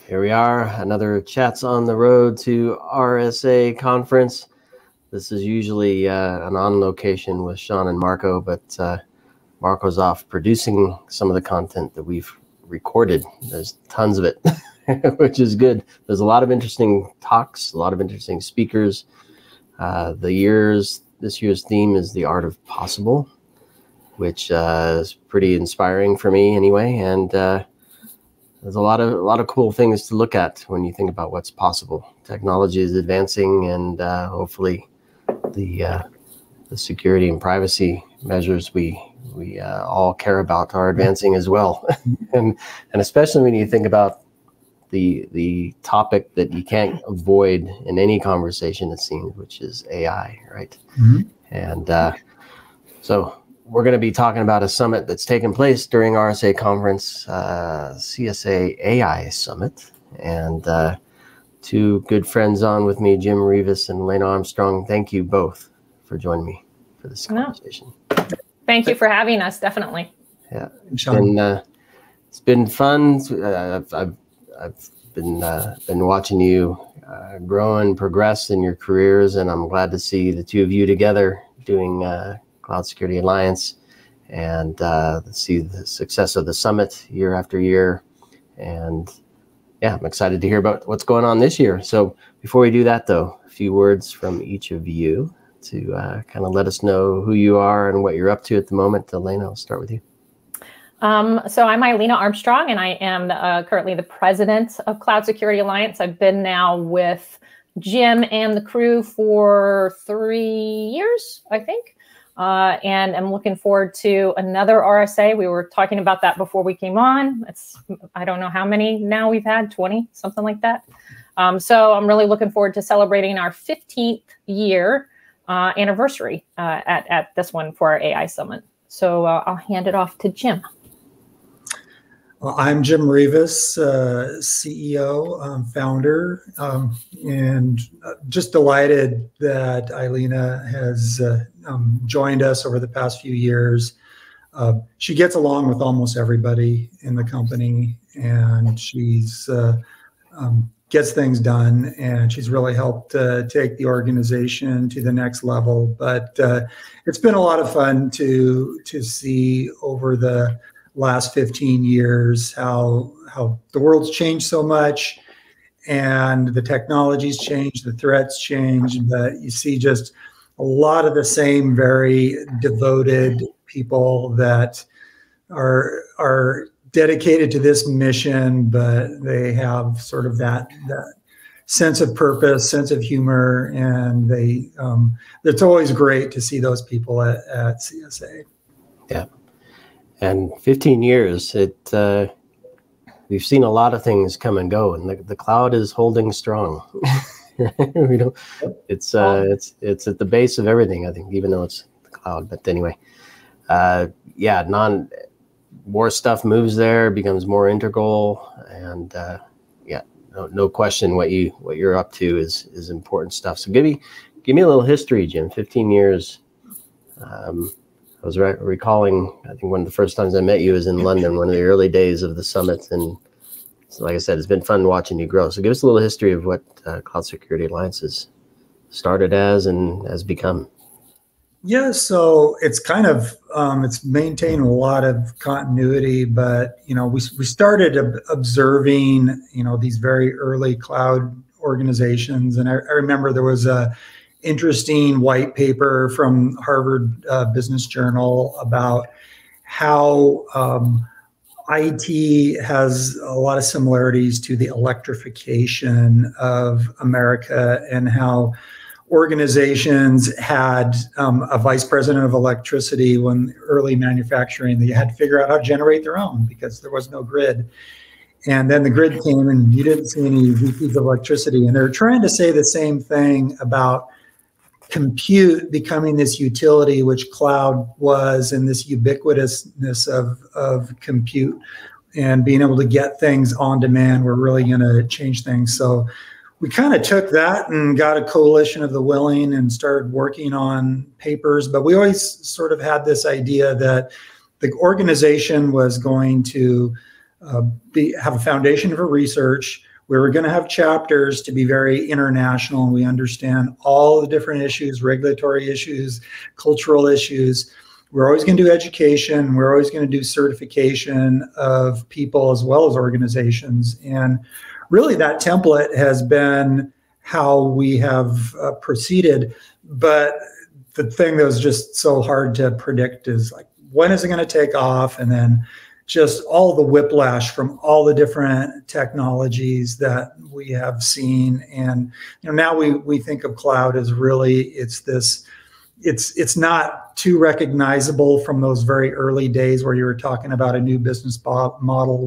Here we are, another Chats on the Road to RSA conference. This is usually an on location with Sean and Marco, but Marco's off producing some of the content that we've recorded. There's tons of it, which is good. There's a lot of interesting talks, a lot of interesting speakers. This year's theme is the art of possible, which is pretty inspiring for me anyway. And there's a lot of cool things to look at when you think about what's possible. Technology is advancing, and hopefully the security and privacy measures we all care about are advancing as well. and especially when you think about the topic that you can't avoid in any conversation, it seems, which is AI, right? Mm-hmm. And so we're going to be talking about a summit that's taken place during RSA conference, CSA AI Summit. And two good friends on with me, Jim Reavis and Illena Armstrong. Thank you both for joining me for this conversation. Thank you for having us, definitely. Yeah, it's been fun. I've been watching you grow and progress in your careers, and I'm glad to see the two of you together doing Cloud Security Alliance, and see the success of the summit year after year. And yeah, I'm excited to hear about what's going on this year. So before we do that, though, a few words from each of you to kind of let us know who you are and what you're up to at the moment. Illena, I'll start with you. So I'm Illena Armstrong, and I am currently the president of Cloud Security Alliance. I've been now with Jim and the crew for 3 years, I think. And I'm looking forward to another RSA. We were talking about that before we came on. I don't know how many now we've had, 20, something like that. So I'm really looking forward to celebrating our 15th year anniversary at this one for our AI Summit. So I'll hand it off to Jim. Well, I'm Jim Reavis, CEO, founder, and just delighted that Illena has joined us over the past few years. She gets along with almost everybody in the company, and she's gets things done, and she's really helped take the organization to the next level. But it's been a lot of fun to see over the last 15 years how the world's changed so much, and the technology's changed, the threats changed, but you see just a lot of the same very devoted people that are dedicated to this mission, but they have sort of that sense of purpose, sense of humor, and it's always great to see those people at CSA. Yeah. And 15 years, we've seen a lot of things come and go, and the cloud is holding strong. It's at the base of everything, I think, even though it's the cloud. But anyway, more stuff moves there, becomes more integral, and no question what you're up to is important stuff. So give me a little history, Jim. 15 years. I was recalling, I think one of the first times I met you was in London, one of the early days of the summit. And so, like I said, it's been fun watching you grow. So give us a little history of what Cloud Security Alliance has started as and has become. Yeah, so it's kind of, it's maintained a lot of continuity, but, we started observing, these very early cloud organizations. And I remember there was a interesting white paper from Harvard Business Journal about how IT has a lot of similarities to the electrification of America, and how organizations had a vice president of electricity when early manufacturing, they had to figure out how to generate their own because there was no grid. And then the grid came and you didn't see any VPs of electricity. And they're trying to say the same thing about compute becoming this utility, which cloud was, and this ubiquitousness of compute and being able to get things on demand were really going to change things. So we kind of took that and got a coalition of the willing and started working on papers. But we always sort of had this idea that the organization was going to have a foundation for research. we're going to have chapters to be very international, and we understand all the different issues, regulatory issues, cultural issues. We're always going to do education. We're always going to do certification of people as well as organizations. And really that template has been how we have proceeded. But the thing that was just so hard to predict is like, when is it going to take off? And then just all the whiplash from all the different technologies that we have seen. And now we think of cloud as really, it's not too recognizable from those very early days where you were talking about a new business model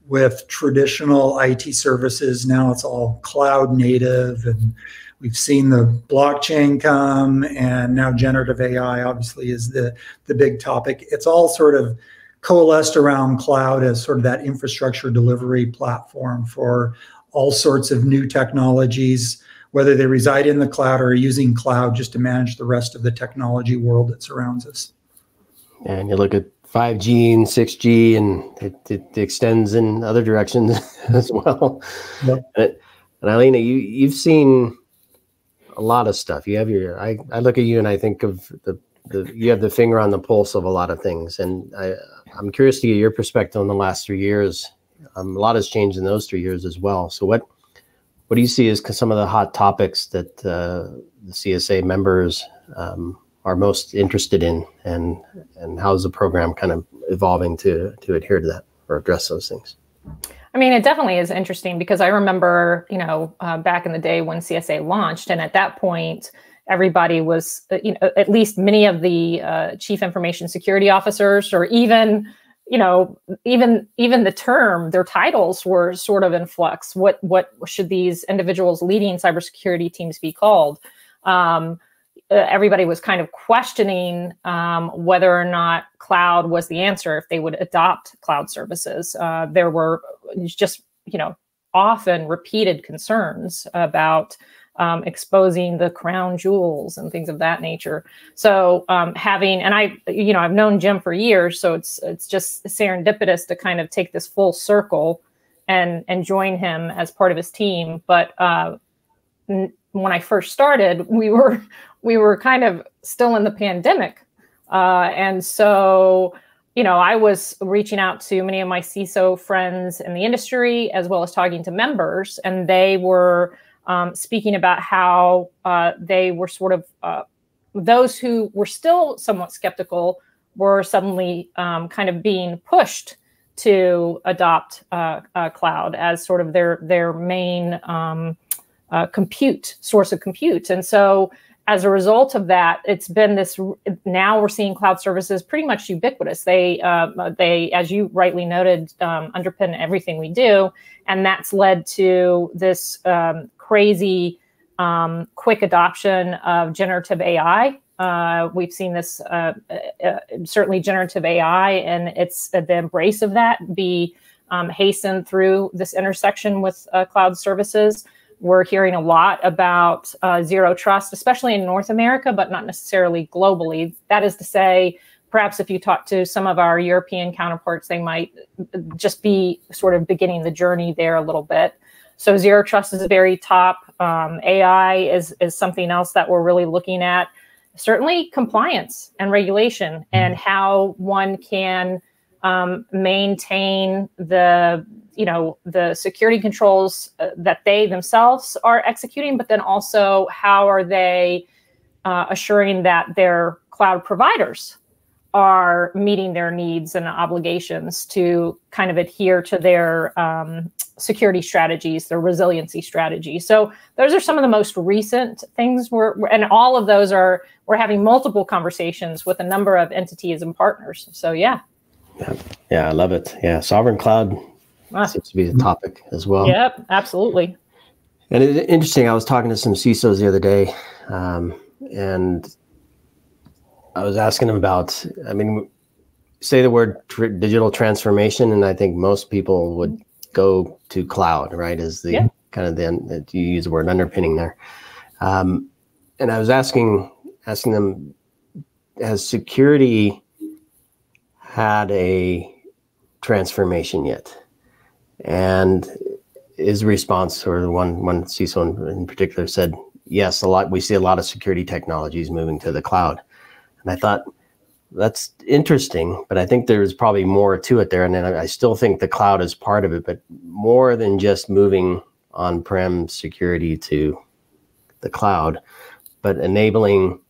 with traditional IT services. Now it's all cloud native, and we've seen the blockchain come, and now generative AI obviously is the big topic. It's all sort of coalesced around cloud as sort of that infrastructure delivery platform for all sorts of new technologies, whether they reside in the cloud or are using cloud just to manage the rest of the technology world that surrounds us. And you look at 5G and 6G, and it extends in other directions as well. Yep. And Illena, you've seen a lot of stuff. You have I look at you and I think of you have the finger on the pulse of a lot of things. And I'm curious to get your perspective on the last 3 years. A lot has changed in those 3 years as well. So what do you see as some of the hot topics that the CSA members are most interested in, and how's the program kind of evolving to adhere to that or address those things? I mean, it definitely is interesting because I remember, back in the day when CSA launched, and at that point, everybody was, at least many of the chief information security officers, or even the term, their titles were sort of in flux. What should these individuals leading cybersecurity teams be called? Everybody was kind of questioning whether or not cloud was the answer, if they would adopt cloud services. There were just, often repeated concerns about exposing the crown jewels and things of that nature. So I've known Jim for years, so it's just serendipitous to kind of take this full circle and join him as part of his team. But when I first started, we were kind of still in the pandemic. And so, I was reaching out to many of my CISO friends in the industry, as well as talking to members, and they were speaking about how they were sort of, those who were still somewhat skeptical were suddenly kind of being pushed to adopt cloud as sort of their main source of compute. And so as a result of that, it's been this, now we're seeing cloud services pretty much ubiquitous. They, as you rightly noted, underpin everything we do. And that's led to this crazy, quick adoption of generative AI. We've seen this, certainly generative AI, and it's the embrace of that be hastened through this intersection with cloud services. We're hearing a lot about zero trust, especially in North America, but not necessarily globally. That is to say, perhaps if you talk to some of our European counterparts, they might just be sort of beginning the journey there a little bit. So zero trust is very top. AI is something else that we're really looking at. Certainly compliance and regulation, and how one can maintain the security controls that they themselves are executing, but then also how are they assuring that their cloud providers are meeting their needs and obligations to kind of adhere to their security strategies, their resiliency strategies. So those are some of the most recent things and all of those we're having multiple conversations with a number of entities and partners. So yeah. Yeah, I love it. Yeah, sovereign cloud seems to be the topic as well. Yep, absolutely. And it's interesting, I was talking to some CISOs the other day, and I was asking them about, say the word digital transformation, and I think most people would go to cloud, right? As the kind of that you use the word underpinning there. And I was asking them, has security had a transformation yet? And his response, or the one CISO in particular, said, yes, we see a lot of security technologies moving to the cloud. And I thought, that's interesting, but I think there's probably more to it there. And then I still think the cloud is part of it, but more than just moving on-prem security to the cloud, but enabling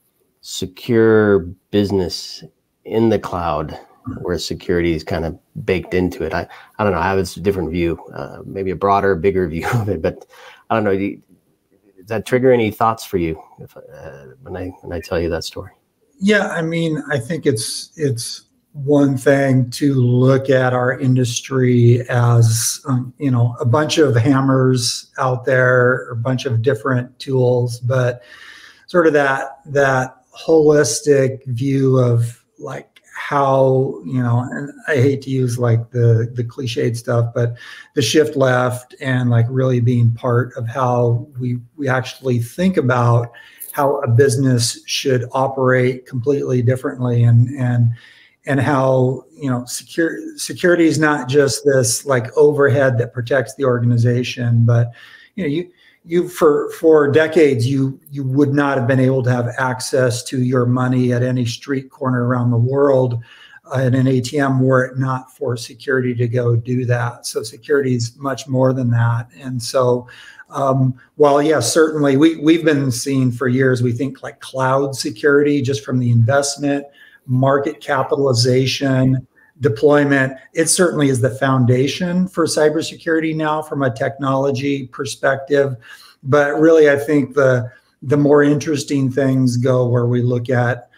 secure business in the cloud where security is kind of baked into it. I don't know. I have a different view, maybe a broader, bigger view of it, but I don't know. Does that trigger any thoughts for you when I tell you that story? Yeah, I mean, I think it's one thing to look at our industry as a bunch of hammers out there, a bunch of different tools, but sort of that holistic view of like how, and I hate to use like the cliched stuff, but the shift left and like really being part of how we actually think about how a business should operate completely differently, and how security is not just this like overhead that protects the organization, but you for decades you would not have been able to have access to your money at any street corner around the world at an ATM were it not for security to go do that. So security is much more than that, and so. While yes, certainly we've been seeing for years, we think like cloud security, just from the investment, market capitalization, deployment, it certainly is the foundation for cybersecurity now from a technology perspective. But really, I think the more interesting things go where we look at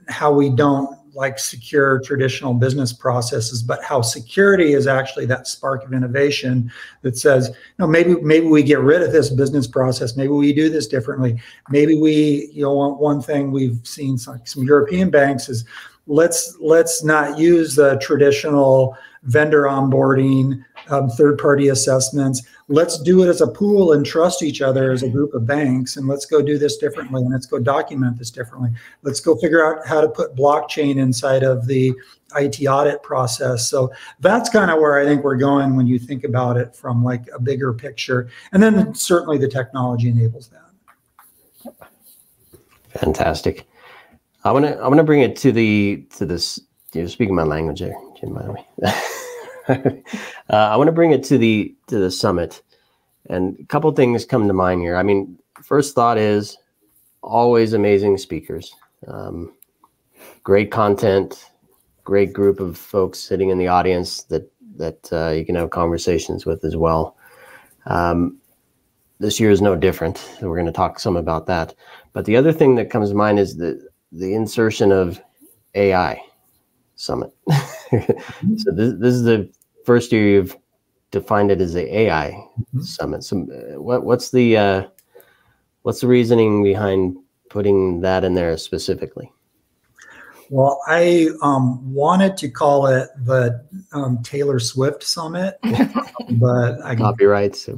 how we don't like secure traditional business processes, but how security is actually that spark of innovation that says, maybe we get rid of this business process. Maybe we do this differently. Maybe we, one thing we've seen some European banks is let's not use the traditional vendor onboarding, third-party assessments. Let's do it as a pool and trust each other as a group of banks, and let's go do this differently, and let's go document this differently. Let's go figure out how to put blockchain inside of the IT audit process. So that's kind of where I think we're going when you think about it from like a bigger picture. And then certainly the technology enables that. Fantastic. I want to bring it to this. You're speaking my language there, Jim, by the way. I want to bring it to the summit, and a couple things come to mind here. I mean, first thought is always amazing speakers, great content, great group of folks sitting in the audience that you can have conversations with as well. This year is no different. So we're going to talk some about that. But the other thing that comes to mind is the insertion of AI summit. So this is the first year you've defined it as the AI summit. So what's the reasoning behind putting that in there specifically? Well, I wanted to call it the Taylor Swift Summit, but copyrights.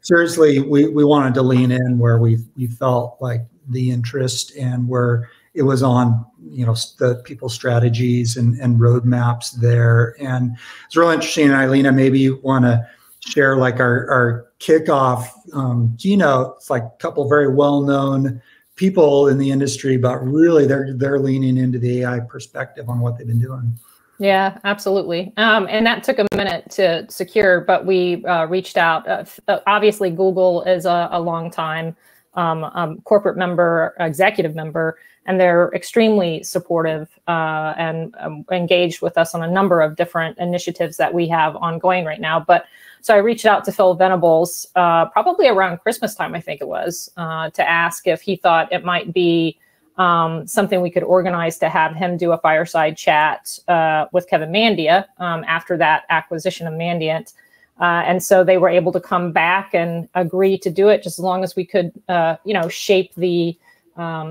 Seriously, we wanted to lean in where we felt like the interest and where it was on, the people's strategies and roadmaps there. And it's really interesting. Illena, maybe you want to share like our kickoff keynote. It's like a couple very well-known people in the industry, but really they're leaning into the AI perspective on what they've been doing. Yeah, absolutely. And that took a minute to secure, but we reached out. Obviously, Google is a long time corporate member, executive member, and they're extremely supportive and engaged with us on a number of different initiatives that we have ongoing right now. But so I reached out to Phil Venables probably around Christmas time, I think it was, to ask if he thought it might be something we could organize to have him do a fireside chat with Kevin Mandia after that acquisition of Mandiant. And so they were able to come back and agree to do it just as long as we could, shape the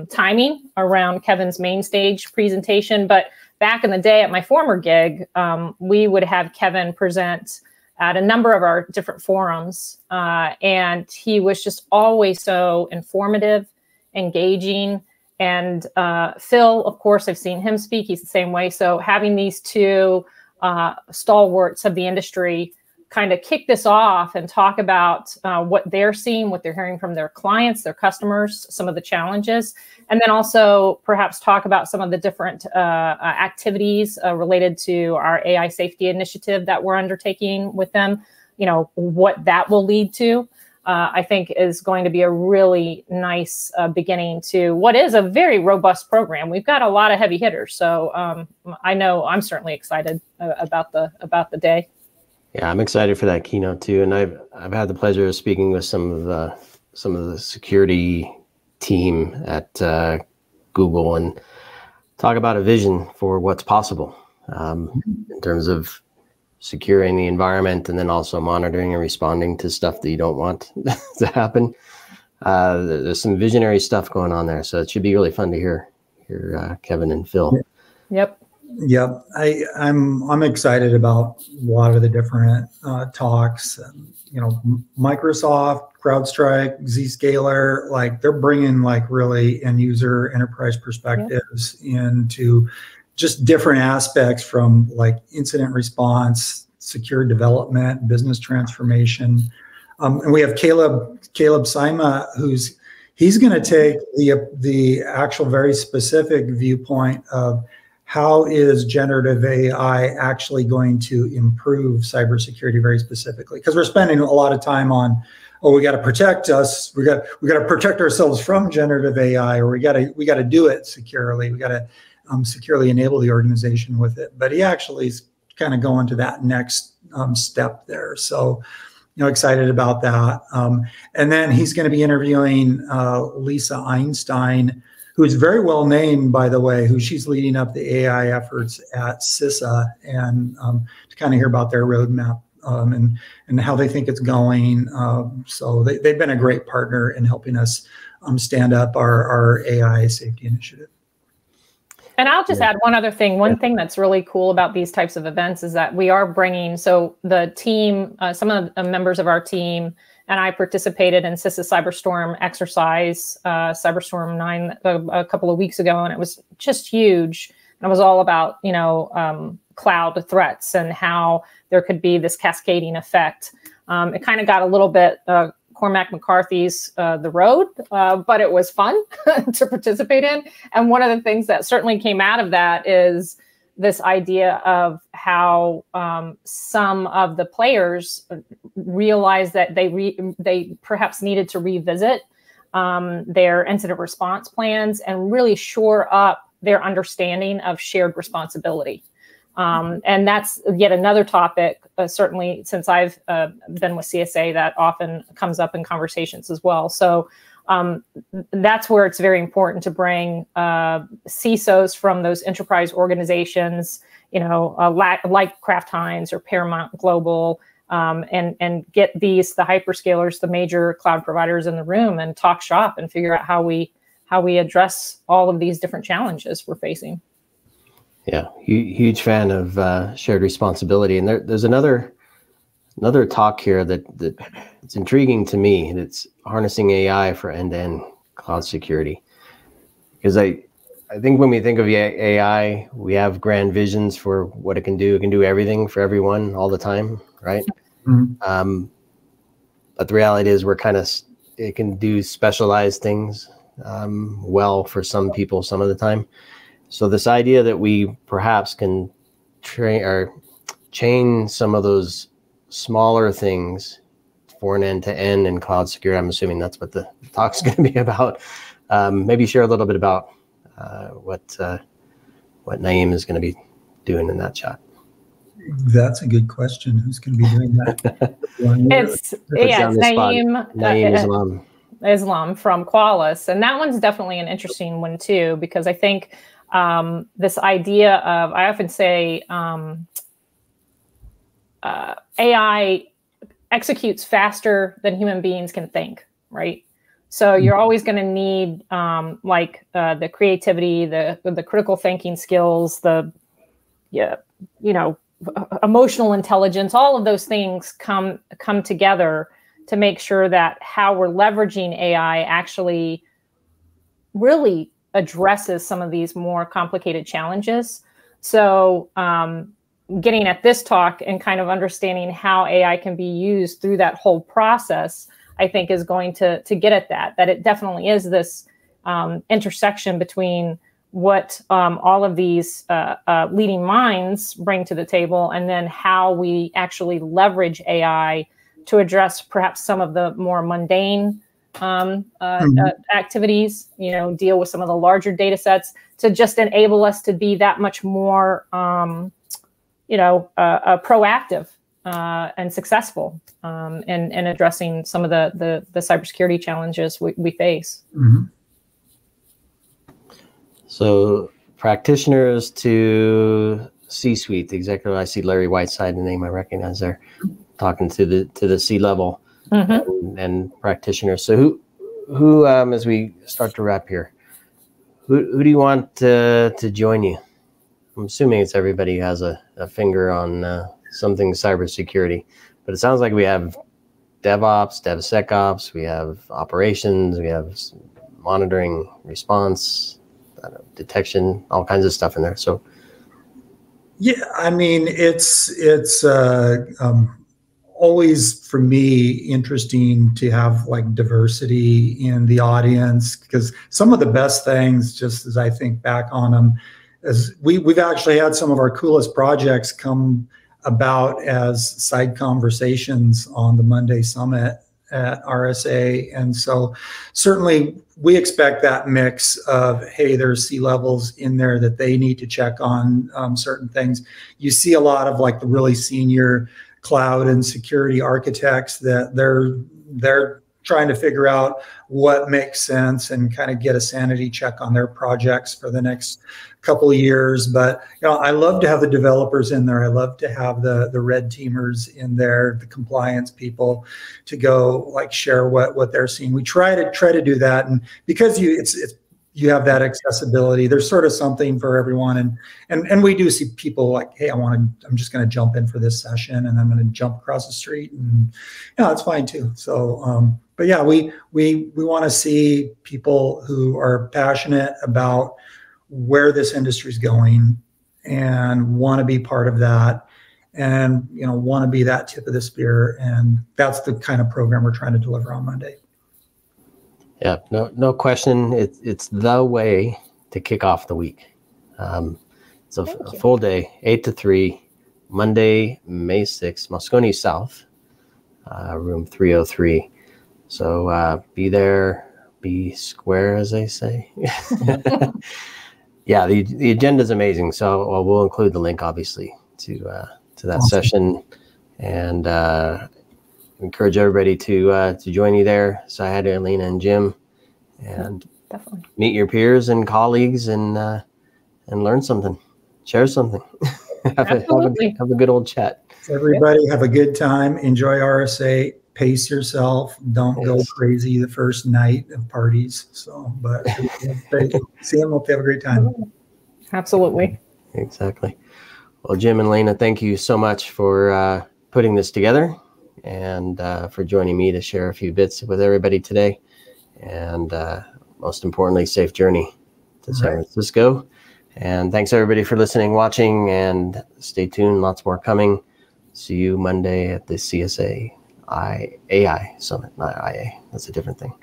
timing around Kevin's main stage presentation. But back in the day at my former gig, we would have Kevin present at a number of our different forums. And he was just always so informative, engaging. And Phil, of course, I've seen him speak. He's the same way. So having these two stalwarts of the industry kind of kick this off and talk about what they're seeing, what they're hearing from their clients, their customers, some of the challenges, and then also perhaps talk about some of the different activities related to our AI safety initiative that we're undertaking with them, what that will lead to. I think is going to be a really nice beginning to what is a very robust program. We've got a lot of heavy hitters, so I know I'm certainly excited about the day. Yeah, I'm excited for that keynote too, and I've had the pleasure of speaking with some of the security team at Google and talk about a vision for what's possible in terms of securing the environment, and then also monitoring and responding to stuff that you don't want to happen. There's some visionary stuff going on there, so it should be really fun to hear Kevin and Phil. Yep. Yep, I'm excited about a lot of the different talks. Microsoft, CrowdStrike, Zscaler, like they're bringing like really end user enterprise perspectives into just different aspects from like incident response, secure development, business transformation. And we have Caleb Sima, he's going to take the actual very specific viewpoint of how is generative AI actually going to improve cybersecurity very specifically? Because we're spending a lot of time on, we got to protect us, we got to protect ourselves from generative AI, or we got to do it securely, we got to securely enable the organization with it. But he actually is kind of going to that next step there. So, excited about that. And then he's going to be interviewing Lisa Einstein, who is very well named, by the way, who she's leading up the AI efforts at CSA, and to kind of hear about their roadmap and how they think it's going. So they've been a great partner in helping us stand up our AI safety initiative. And I'll just add one other thing. One thing that's really cool about these types of events is that we are bringing, so the team, some of the members of our team and I participated in CISA Cyberstorm exercise, Cyberstorm 9, a couple of weeks ago, and it was just huge. And it was all about, cloud threats and how there could be this cascading effect. It kind of got a little bit Cormac McCarthy's The Road, but it was fun to participate in. And one of the things that certainly came out of that is this idea of how some of the players realized that they perhaps needed to revisit their incident response plans and really shore up their understanding of shared responsibility. And that's yet another topic, certainly since I've been with CSA, that often comes up in conversations as well. So that's where it's very important to bring CISOs from those enterprise organizations, like Kraft Heinz or Paramount Global, and get the hyperscalers, the major cloud providers in the room, and talk shop and figure out how we address all of these different challenges we're facing. Yeah, huge fan of shared responsibility, and there's another talk here that it's intriguing to me, and it's harnessing AI for end-to-end cloud security. Because I think when we think of AI, we have grand visions for what it can do. It can do everything for everyone all the time, right? Mm-hmm. But the reality is it can do specialized things well for some people some of the time. So this idea that we perhaps can chain some of those smaller things for an end-to-end in cloud security, I'm assuming that's what the talk's going to be about. Maybe share a little bit about what Naeem is going to be doing in that chat. That's a good question. Who's going to be doing that? It's Naeem Islam from Qualys, and that one's definitely an interesting one too, because I think this idea of, I often say, AI executes faster than human beings can think, right? So you're always going to need the creativity, the critical thinking skills, emotional intelligence. All of those things come together to make sure that how we're leveraging AI actually really addresses some of these more complicated challenges. So getting at this talk and kind of understanding how AI can be used through that whole process, I think is going to get at that it definitely is this intersection between what all of these leading minds bring to the table, and then how we actually leverage AI to address perhaps some of the more mundane activities, deal with some of the larger data sets to just enable us to be that much more, proactive and successful in addressing some of the cybersecurity challenges we face. Mm-hmm. So practitioners to C-suite, the executive, I see Larry Whiteside, the name I recognize there, talking to the C-level and practitioners. So who as we start to wrap here, who do you want to join you? I'm assuming it's everybody who has a finger on something cybersecurity, but it sounds like we have DevOps, DevSecOps, we have operations, we have monitoring, response, detection, all kinds of stuff in there. So, yeah, I mean, it's always for me interesting to have like diversity in the audience, because some of the best things, just as I think back on them, as we've actually had some of our coolest projects come about as side conversations on the Monday Summit at RSA. And so certainly we expect that mix of, hey, there's C-levels in there that they need to check on certain things. You see a lot of like the really senior cloud and security architects that they're trying to figure out what makes sense and kind of get a sanity check on their projects for the next couple of years. But I love to have the developers in there. I love to have the red teamers in there, the compliance people, to go like share what they're seeing. We try to do that, and because you have that accessibility, there's sort of something for everyone. And we do see people like, hey, I'm just going to jump in for this session, and I'm going to jump across the street, and that's fine too. So, but yeah, we want to see people who are passionate about where this industry is going and want to be part of that, and want to be that tip of the spear. And that's the kind of program we're trying to deliver on Monday. Yeah, no question. It's the way to kick off the week. It's a full day, 8 to 3, Monday, May 6th, Moscone South, room 303. So be there, be square, as they say. Yeah, the agenda is amazing. So we'll include the link, obviously, to that awesome session, and encourage everybody to join you there. So I had Illena and Jim, and definitely meet your peers and colleagues, and learn something, share something. have a good old chat. Everybody have a good time. Enjoy RSA. Pace yourself. Don't go crazy the first night of parties. So, but see them. Hope they have a great time. Absolutely. Exactly. Well, Jim and Illena, thank you so much for putting this together, and for joining me to share a few bits with everybody today. And most importantly, safe journey to San Francisco. And thanks everybody for listening, watching, and stay tuned. Lots more coming. See you Monday at the CSA AI Summit, not IA. That's a different thing.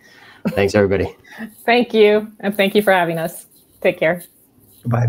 Thanks everybody. Thank you. And thank you for having us. Take care. Goodbye.